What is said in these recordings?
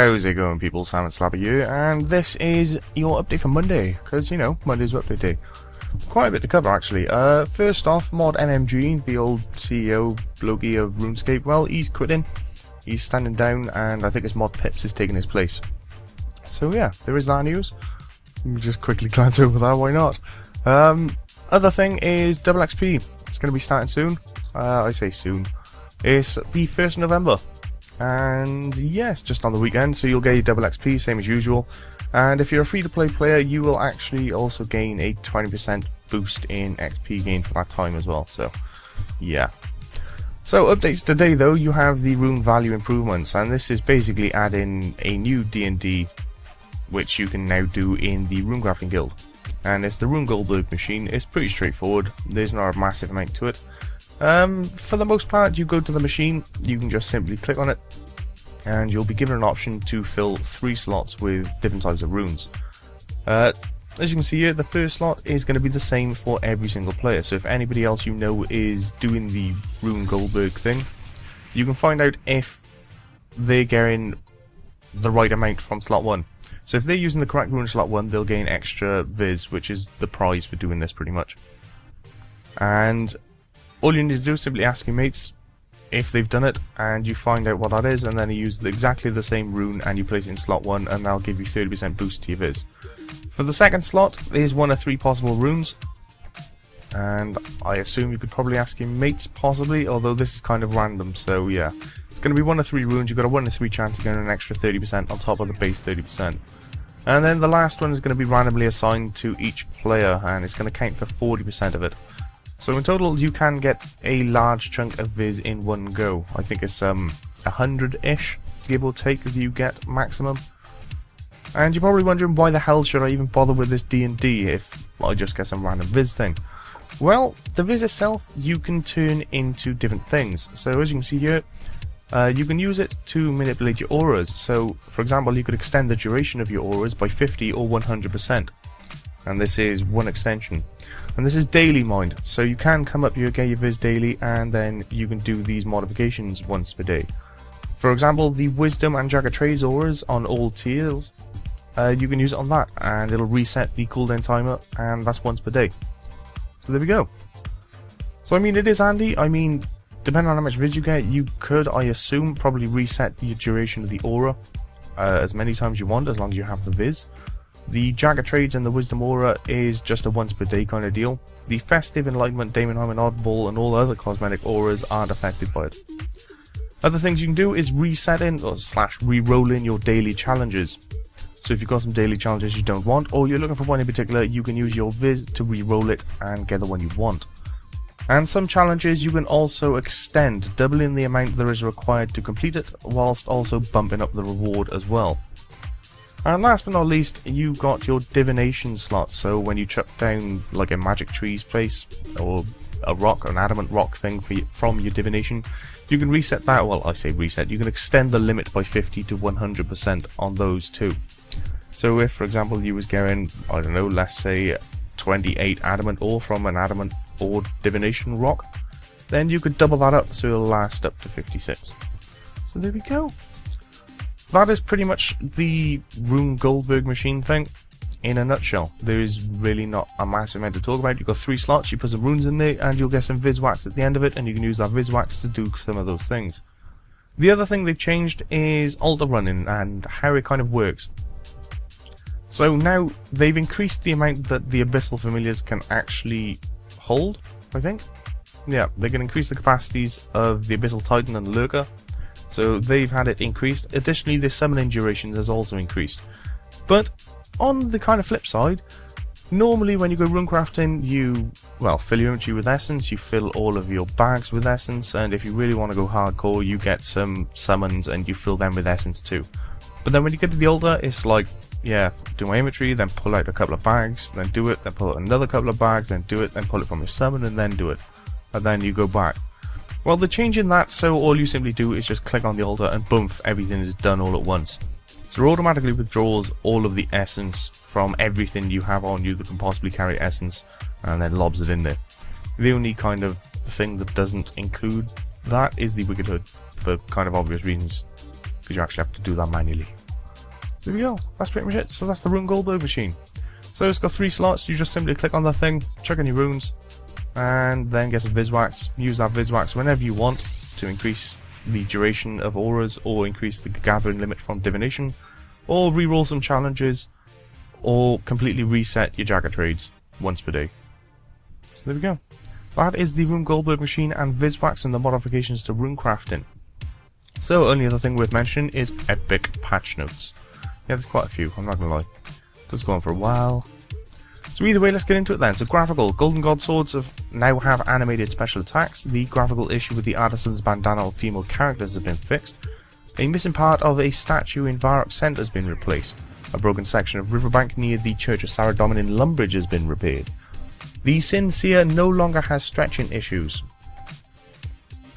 How's it going, people? Sam Slabber here, and this is your update for Monday, because, you know, Monday's update day. Quite a bit to cover, actually. First off, Mod NMG, the old CEO blokey of Runescape, well, he's quitting. He's standing down, and I think his mod Pips is taking his place. So yeah, there is that news. Let me just quickly glance over that, why not? Other thing is double XP. It's going to be starting soon. I say soon. It's the 1st of November. And yes, just on the weekend, so you'll get your double XP, same as usual. And if you're a free-to-play player, you will actually also gain a 20% boost in XP gain for that time as well, so yeah. So updates today though, you have the rune value improvements, and this is basically adding a new D&D, which you can now do in the runecrafting guild. And it's the rune goldberg machine. It's pretty straightforward, there's not a massive amount to it. For the most part, you go to the machine, you can just simply click on it, and you'll be given an option to fill 3 slots with different types of runes. As you can see here, the first slot is going to be the same for every single player, so if anybody else you know is doing the rune goldberg thing, you can find out if they're getting the right amount from slot 1. So if they're using the correct rune in slot 1, they'll gain extra viz, which is the prize for doing this pretty much. And all you need to do is simply ask your mates if they've done it, and you find out what that is, and then you use exactly the same rune and you place it in slot 1, and that'll give you 30% boost to your viz. For the second slot, there's 1 of 3 possible runes, and I assume you could probably ask your mates possibly, although this is kind of random, so yeah. It's going to be 1 of 3 runes, you've got a 1 in 3 chance of getting an extra 30% on top of the base 30%. And then the last one is going to be randomly assigned to each player, and it's going to count for 40% of it. So in total, you can get a large chunk of viz in one go. I think it's 100-ish, give or take, if you get maximum. And you're probably wondering, why the hell should I even bother with this D&D if I just get some random viz thing? Well, the viz itself you can turn into different things. So as you can see here, you can use it to manipulate your auras. So for example, you could extend the duration of your auras by 50 or 100%. And this is one extension. And this is daily mined, so you can come up here, get your viz daily, and then you can do these modifications once per day. For example, the wisdom and jagged trades auras on all tiers, you can use it on that, and it'll reset the cooldown timer, and that's once per day. So there we go. So I mean, it is handy. I mean, depending on how much viz you get, you could, I assume, probably reset the duration of the aura as many times as you want, as long as you have the viz. The jagged trades and the wisdom aura is just a once per day kind of deal. The festive, enlightenment, Daemonheim and oddball and all other cosmetic auras aren't affected by it. Other things you can do is resetting or / re-rolling your daily challenges. So if you've got some daily challenges you don't want, or you're looking for one in particular, you can use your viz to re-roll it and get the one you want. And some challenges you can also extend, doubling the amount there is required to complete it, whilst also bumping up the reward as well. And last but not least, you got your divination slots, so when you chuck down like a magic trees place, or a rock, or an adamant rock thing from your divination, you can reset that, well I say reset, you can extend the limit by 50 to 100% on those too. So if for example you was getting, I don't know, let's say 28 adamant ore from an adamant ore divination rock, then you could double that up so it'll last up to 56. So there we go. That is pretty much the rune goldberg machine thing in a nutshell. There is really not a massive amount to talk about. You've got 3 slots, you put some runes in there, and you'll get some viz wax at the end of it, and you can use that viz wax to do some of those things. The other thing they've changed is altar running and how it kind of works. So now they've increased the amount that the abyssal familiars can actually hold, I think. Yeah, they can increase the capacities of the abyssal titan and lurker. So they've had it increased. Additionally, the summoning durations has also increased. But on the kind of flip side, normally when you go runecrafting, you, well, fill your inventory with essence, you fill all of your bags with essence, and if you really want to go hardcore, you get some summons and you fill them with essence too. But then when you get to the altar, it's like, yeah, do my inventory, then pull out a couple of bags, then do it, then pull out another couple of bags, then do it, then pull it from your summon, and then do it. And then you go back. Well, they're changing that, so all you simply do is just click on the altar and boom, everything is done all at once. So it automatically withdraws all of the essence from everything you have on you that can possibly carry essence, and then lobs it in there. The only kind of thing that doesn't include that is the Wicked Hood, for kind of obvious reasons, because you actually have to do that manually. There we go. That's pretty much it. So that's the Rune Goldberg machine. So it's got 3 slots. You just simply click on the thing, chuck in your runes, and then get some Viswax. Use that Viswax whenever you want to increase the duration of auras, or increase the gathering limit from divination, or reroll some challenges, or completely reset your Jagger trades once per day. So there we go. That is the Rune Goldberg machine and Viswax and the modifications to runecrafting. So only other thing worth mentioning is epic patch notes. Yeah, there's quite a few, I'm not gonna lie. Does go on for a while. So either way, let's get into it then. So graphical, Golden God swords now have animated special attacks. The graphical issue with the artisan's bandana of female characters has been fixed. A missing part of a statue in Varrock Center has been replaced. A broken section of riverbank near the Church of Saradomin in Lumbridge has been repaired. The Sincere no longer has stretching issues.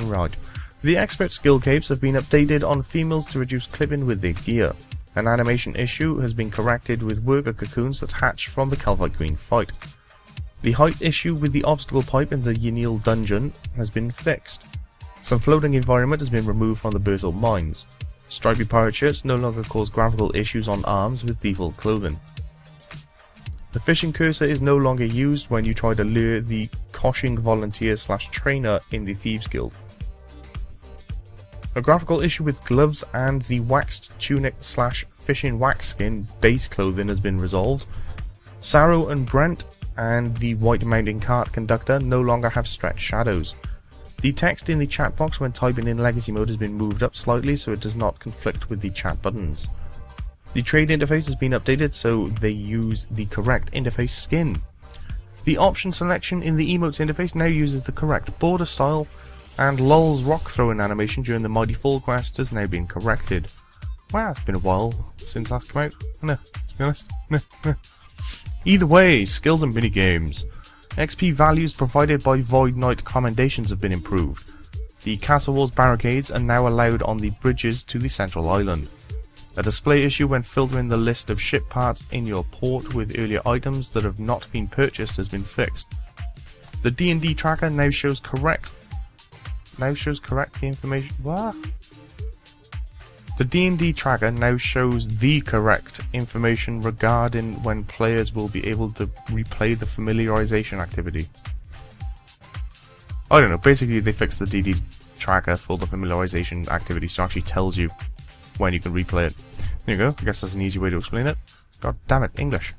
Right. The expert skill capes have been updated on females to reduce clipping with their gear. An animation issue has been corrected with worker cocoons that hatch from the Calvite Queen fight. The height issue with the obstacle pipe in the Yanil dungeon has been fixed. Some floating environment has been removed from the Burzil mines. Stripy pirate shirts no longer cause graphical issues on arms with default clothing. The fishing cursor is no longer used when you try to lure the Koshing volunteer / trainer in the Thieves Guild. A graphical issue with gloves and the waxed tunic / fishing wax skin base clothing has been resolved. Sarrow and Brent and the White Mountain Cart conductor no longer have stretched shadows. The text in the chat box when typing in legacy mode has been moved up slightly so it does not conflict with the chat buttons. The trade interface has been updated so they use the correct interface skin. The option selection in the emotes interface now uses the correct border style, and LOL's rock throwing animation during the Mighty Fall quest has now been corrected. Wow, it's been a while since that's come out. No, to be honest. No. Either way, skills and minigames. XP values provided by Void Knight commendations have been improved. The Castle Walls barricades are now allowed on the bridges to the central island. A display issue when filtering the list of ship parts in your port with earlier items that have not been purchased has been fixed. The D&D tracker now shows correct information. What? The D&D tracker now shows the correct information regarding when players will be able to replay the familiarization activity. I don't know, basically they fixed the D&D tracker for the familiarization activity, so it actually tells you when you can replay it. There you go, I guess that's an easy way to explain it. God damn it, English.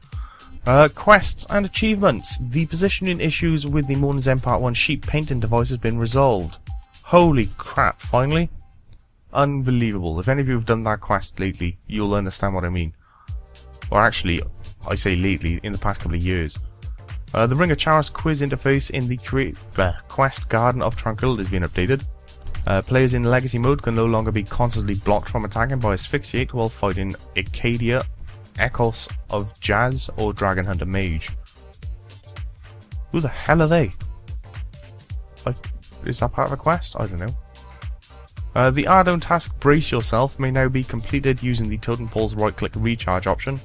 Quests and achievements. The positioning issues with the Morning's End Part 1 sheep painting device has been resolved. Holy crap, finally. Unbelievable. If any of you have done that quest lately, you'll understand what I mean. Or actually, I say lately, in the past couple of years. The Ring of Chaos quiz interface in the quest Garden of Tranquility has been updated. Players in Legacy mode can no longer be constantly blocked from attacking by Asphyxiate while fighting Acadia, Echoes of Jazz, or Dragon Hunter Mage. Who the hell are they? Is that part of a quest? I don't know. The Ardone task Brace Yourself may now be completed using the Totem Pole's right-click recharge option.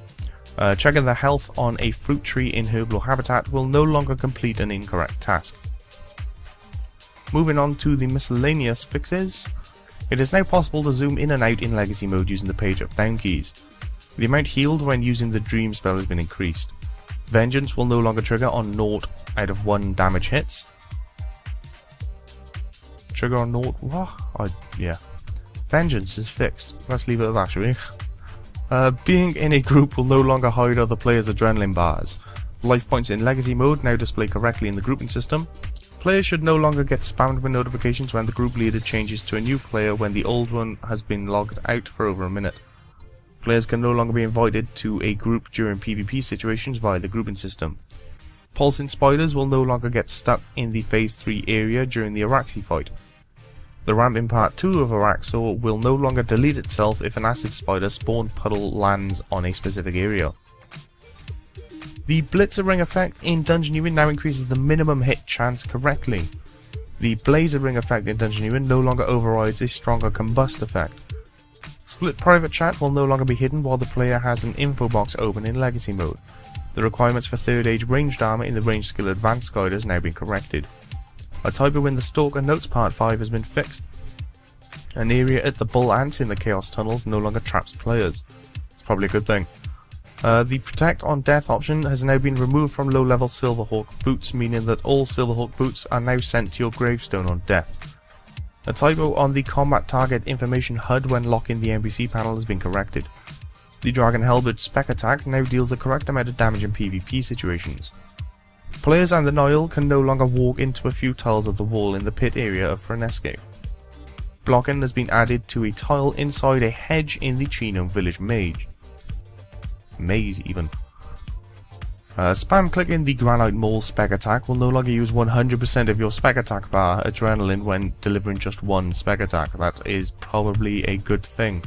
Checking the health on a fruit tree in Herblore Habitat will no longer complete an incorrect task. Moving on to the miscellaneous fixes. It is now possible to zoom in and out in Legacy mode using the page up down keys. The amount healed when using the Dream spell has been increased. Vengeance will no longer trigger on 0 out of 1 damage hits. Trigger on 0. What? Yeah. Vengeance is fixed. Let's leave it at that, shall we? Being in a group will no longer hide other players' adrenaline bars. Life points in Legacy mode now display correctly in the grouping system. Players should no longer get spammed with notifications when the group leader changes to a new player when the old one has been logged out for over a minute. Players can no longer be invited to a group during PvP situations via the grouping system. Pulsing spiders will no longer get stuck in the Phase 3 area during the Araxi fight. The ramp in Part 2 of Araxor will no longer delete itself if an acid spider spawn puddle lands on a specific area. The Blitzer Ring effect in Dungeoneering now increases the minimum hit chance correctly. The Blazer Ring effect in Dungeoneering no longer overrides a stronger combust effect. Split private chat will no longer be hidden while the player has an info box open in Legacy mode. The requirements for 3rd Age ranged armor in the Range Skill Advanced Guide has now been corrected. A typo in the Stalker Notes Part 5 has been fixed. An area at the Bull Ants in the Chaos Tunnels no longer traps players. probably a good thing. The Protect on Death option has now been removed from low-level Silverhawk boots, meaning that all Silverhawk boots are now sent to your gravestone on death. A typo on the Combat Target Information HUD when locking the NPC panel has been corrected. The Dragon Halberd Spec attack now deals the correct amount of damage in PvP situations. Players and the Nile can no longer walk into a few tiles of the wall in the pit area of Runescape. Blocking has been added to a tile inside a hedge in the Chino Village Maze even. Spam clicking the Granite Mole spec attack will no longer use 100% of your spec attack bar adrenaline when delivering just one spec attack. That is probably a good thing,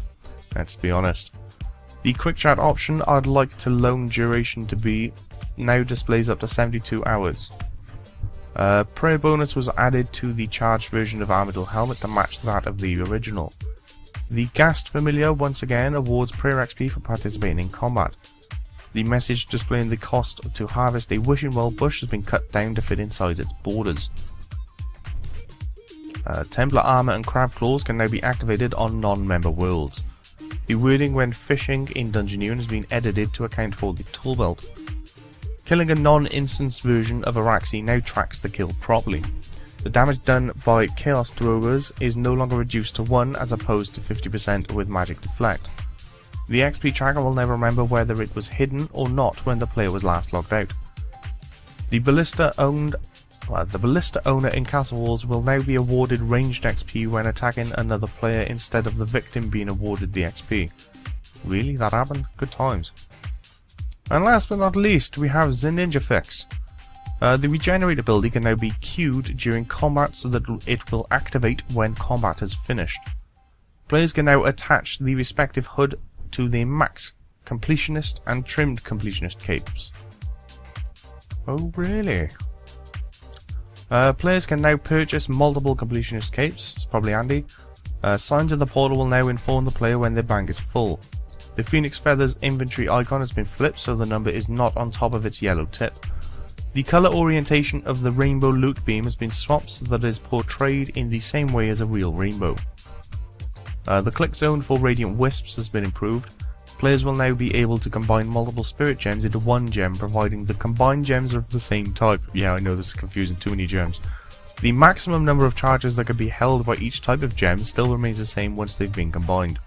let's be honest. The quick chat option I'd like to loan duration to be now displays up to 72 hours. Prayer bonus was added to the charged version of Armadillo Helmet to match that of the original. The Ghast Familiar once again awards prayer XP for participating in combat. The message displaying the cost to harvest a wishing well bush has been cut down to fit inside its borders. Templar armor and crab claws can now be activated on non-member worlds. The wording when fishing in Dungeoneering has been edited to account for the tool belt. Killing a non-instance version of Araxi now tracks the kill properly. The damage done by Chaos Throwers is no longer reduced to 1 as opposed to 50% with Magic Deflect. The XP tracker will now remember whether it was hidden or not when the player was last logged out. The Ballista owner in Castle Walls will now be awarded ranged XP when attacking another player instead of the victim being awarded the XP. Really? That happened? Good times. And last but not least, we have the Ninja Fix. The Regenerate ability can now be queued during combat so that it will activate when combat has finished. Players can now attach the respective HUD to the Max Completionist and Trimmed Completionist capes. Oh really? Players can now purchase multiple Completionist capes, it's probably handy. Signs in the portal will now inform the player when their bank is full. The Phoenix Feathers inventory icon has been flipped so the number is not on top of its yellow tip. The colour orientation of the rainbow loot beam has been swapped so that it is portrayed in the same way as a real rainbow. The click zone for Radiant Wisps has been improved. Players will now be able to combine multiple spirit gems into one gem, providing the combined gems are of the same type. Yeah, I know this is confusing, too many gems. The maximum number of charges that can be held by each type of gem still remains the same once they've been combined.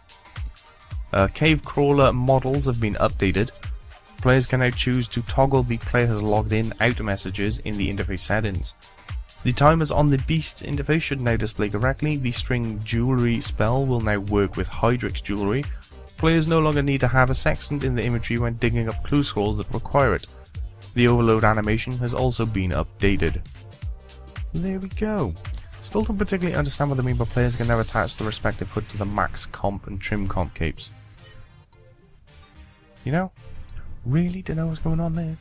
Cave crawler models have been updated. Players can now choose to toggle the player has logged in out messages in the interface settings. The timers on the Beast interface should now display correctly. The String Jewelry spell will now work with Hydrix Jewelry. Players no longer need to have a sextant in the inventory when digging up clue scrolls that require it. The Overload animation has also been updated. So there we go. Still don't particularly understand what they mean by players can now attach the respective HUD to the Max Comp and Trim Comp capes. You know? Really don't know what's going on there.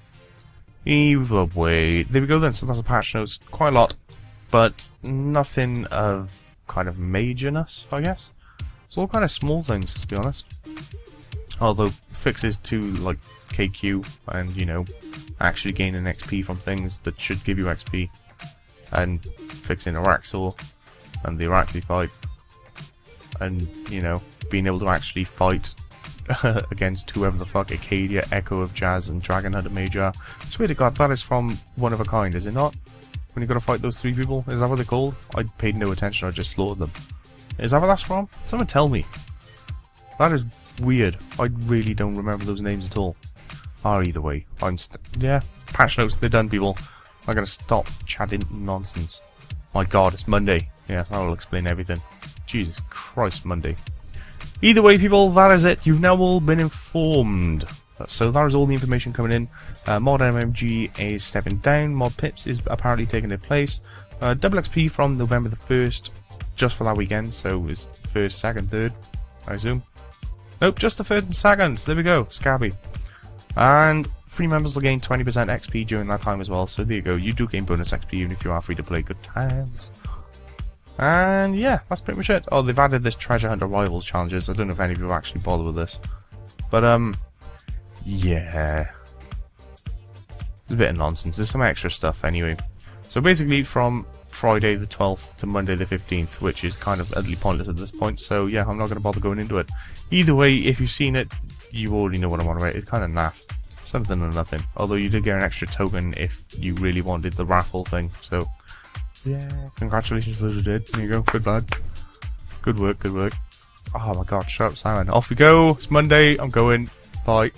Either way, there we go then, so that's the patch notes. Quite a lot, but nothing of kind of majorness, I guess. It's all kind of small things, to be honest. Although fixes to like KQ and, you know, actually gaining XP from things that should give you XP, and fixing Araxor and the Araxi fight, and, you know, being able to actually fight against whoever the fuck Acadia, Echo of Jazz, and Dragon Hunter Major. I swear to God, that is from One of a Kind, is it not? When you gotta fight those three people, is that what they're called? I paid no attention, I just slaughtered them. Is that what that's from? Someone tell me. That is weird. I really don't remember those names at all. Either way, yeah, patch notes, they're done, people. I'm gonna stop chatting nonsense. My God, it's Monday. Yeah, that'll explain everything. Jesus Christ, Monday. Either way, people, that is it. You've now all been informed. So that is all the information coming in. Mod MMG is stepping down. Mod Pips is apparently taking their place. Double XP from November the 1st, just for that weekend. So it's 1st, 2nd, 3rd, I assume. Nope, just the 1st and 2nd. There we go, Scabby. And free members will gain 20% XP during that time as well. So there you go. You do gain bonus XP even if you are free to play. Good times. And yeah, that's pretty much it. Oh, they've added this Treasure Hunter Rivals challenges. I don't know if any of you actually bother with this. But, yeah. It's a bit of nonsense. There's some extra stuff anyway. So basically from Friday the 12th to Monday the 15th, which is kind of utterly pointless at this point. So yeah, I'm not going to bother going into it. Either way, if you've seen it, you already know what I'm on about. It's kind of naff. Something or nothing. Although you did get an extra token if you really wanted the raffle thing. So, yeah, congratulations to those who did. There you go. Good lad. Good work, good work. Oh my god, shut up, Simon. Off we go. It's Monday. I'm going. Bye.